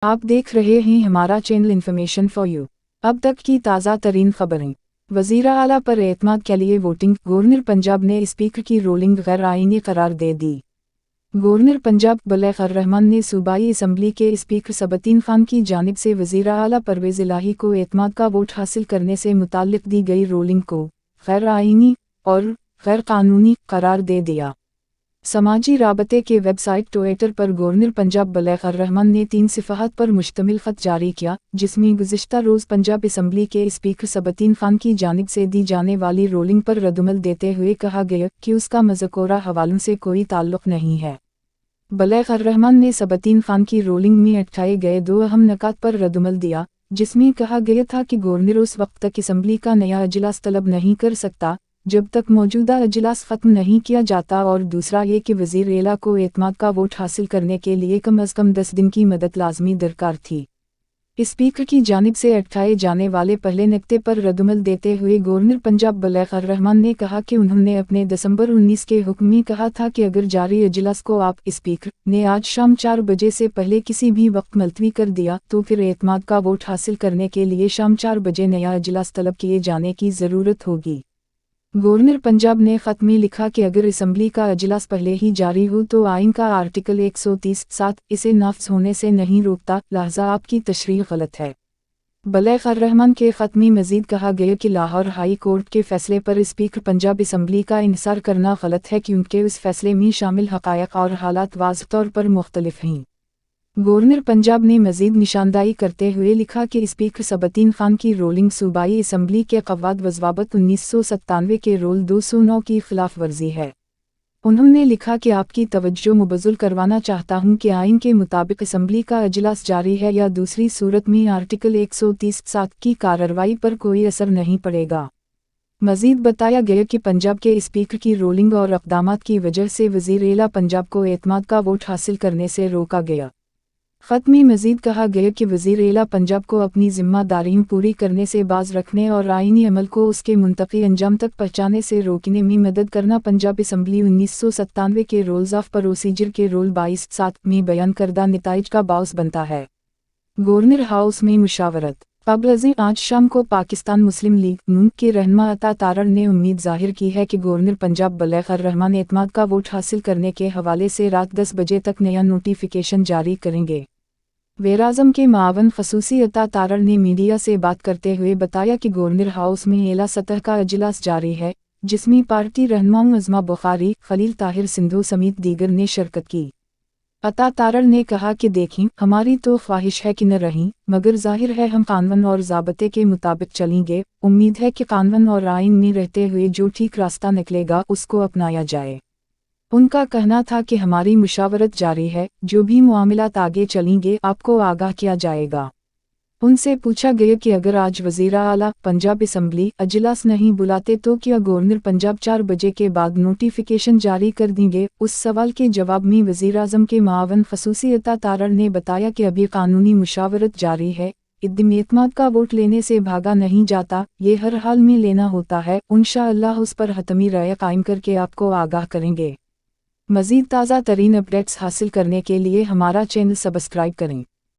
आप देख रहे हैं हमारा चैनल इन्फॉर्मेशन फॉर यू। अब तक की ताज़ा तरीन खबरें। वज़ीर आला पर एतमाद के लिए वोटिंग। गवर्नर पंजाब ने स्पीकर की रोलिंग गैर आईनी करार दे दी। गवर्नर पंजाब बलैग रहमान ने सूबाई असम्बली के स्पीकर सबतीन खान की जानिब से वज़ीर आला परवेज़ इलाही को एतमाद का वोट हासिल करने से मुताल्लिक़ दी गई रोलिंग को गैर आईनी और गैर कानूनी करार दे दिया। समाजी राबते के वेबसाइट ट्विटर पर गवर्नर पंजाब बलैग रहमान ने 3 सिफ़ाहत पर मुश्तमिल ख़त जारी किया, जिसमें गुज़िश्ता रोज़ पंजाब असम्बली के स्पीकर सबतीन खान की जानिब से दी जाने वाली रोलिंग पर रद्दमल देते हुए कहा गया कि उसका मज़कूरा हवालों से कोई ताल्लुक़ नहीं है। बलैग रहमान ने सबतीन खान की रोलिंग में उठाए गए 2 अहम नकात पर रद्दमल दिया, जिसमें कहा गया था कि गवर्नर उस वक्त तक असम्बली का नया अजलास तलब नहीं कर सकता जब तक मौजूदा अजलास ख़त्म नहीं किया जाता, और दूसरा ये कि वज़ीर आला को एतमाद का वोट हासिल करने के लिए कम अज़ कम 10 दिन की मदद लाजमी दरकार थी। स्पीकर की जानिब से उठाए जाने वाले पहले नुक्ते पर रद्दमल देते हुए गवर्नर पंजाब बलैग रहमान ने कहा कि उन्होंने अपने दिसंबर 19 के हुक्म में कहा था कि अगर जारी अजलास को आप स्पीकर ने आज शाम 4 बजे से पहले किसी भी वक्त मुलतवी कर दिया तो फिर एतमाद का वोट हासिल करने के लिए शाम 4 बजे नया अजलास तलब किए जाने की ज़रूरत होगी। गवर्नर पंजाब ने ख़त में लिखा कि अगर असम्बली का अजलास पहले ही जारी हो तो आइन का आर्टिकल 130(7) इसे नाफ्ज़ होने से नहीं रोकता, लिहाजा आपकी तशरीह गलत है। बलैग रहमान के ख़त में मज़ीद कहा गया कि लाहौर हाई कोर्ट के फैसले पर स्पीकर पंजाब असम्बली का इंसार करना गलत है क्योंकि उस फैसले में शामिल हक़ायक़ और हालात वाज़ह तौर पर मुख्तलिफ हैं। गवर्नर पंजाब ने मज़ीद निशानदाही करते हुए लिखा कि स्पीकर सबतीन खान की रोलिंग सूबाई असम्बली के क़वाद व ज़वाबित 1997 के रोल 209 की खिलाफ वर्जी है। उन्होंने लिखा कि आपकी तवज्जो मुबज़्ज़ल करवाना चाहता हूँ कि आइन के मुताबिक असम्बली का अजलास जारी है या दूसरी सूरत में आर्टिकल 130(7) की कार्रवाई पर कोई असर नहीं पड़ेगा। मज़ीद बताया गया कि पंजाब के स्पीकर की रोलिंग और इक़दामात की वजह से वज़ीर आला पंजाब को एतमाद का वोट हासिल करने से रोका गया। ख़त में मज़ीद कहा गया कि वज़ीर आला पंजाब को अपनी ज़िम्मेदारियाँ पूरी करने से बाज रखने और आईनी अमल को उसके मुंतक़ी अंजाम तक पहुँचाने से रोकने में मदद करना पंजाब असम्बली 1997 के रूल्स ऑफ प्रोसीजर के रोल 22(7) में बयान करदा नताइज का बाउस बनता है। गवर्नर हाउस में मुशावरत। कबल आज शाम को पाकिस्तान मुस्लिम लीग नून के रहनुमा अता तारड़ ने उम्मीद ज़ाहिर की है कि गवर्नर पंजाब बलैग रहमान एतमाद का वोट हासिल करने के हवाले से रात 10 बजे तक नया नोटिफिकेशन जारी करेंगे। वज़ीर-ए-आज़म के मावन ख़ुसूसी अता तारड़ ने मीडिया से बात करते हुए बताया कि गवर्नर हाउस में एला सतह का अजलास जारी है, जिसमें पार्टी रहनुमा अज़मा बुखारी, खलील ताहिर सिंधु समेत दीगर ने शिरकत की। अता तारड़ ने कहा कि देखें, हमारी तो ख्वाहिश है कि न रहीं, मगर ज़ाहिर है हम कानून और ज़ाबते के मुताबिक चलेंगे। उम्मीद है कि कानून और आइन में रहते हुए जो ठीक रास्ता निकलेगा उसको अपनाया जाए। उनका कहना था कि हमारी मुशावरत जारी है, जो भी मामलात आगे चलेंगे आपको आगाह किया जाएगा। उनसे पूछा गया कि अगर आज वज़ीर आला पंजाब असम्बली अजलास नहीं बुलाते तो क्या गवर्नर पंजाब 4 बजे के बाद नोटिफिकेशन जारी कर देंगे। उस सवाल के जवाब में वज़ीर-ए-आज़म के मावन ख़ुसूसी अता तारड़ ने बताया कि अभी कानूनी मुशावरत जारी है, इद्दिम एतमाद का वोट लेने से भागा नहीं जाता, ये हर हाल में लेना होता है। इंशाअल्लाह उस पर हतमी राय कायम करके आपको आगाह करेंगे। मज़ीद ताज़ा तरीन अपडेट्स हासिल करने के लिए हमारा चैनल सब्सक्राइब करें।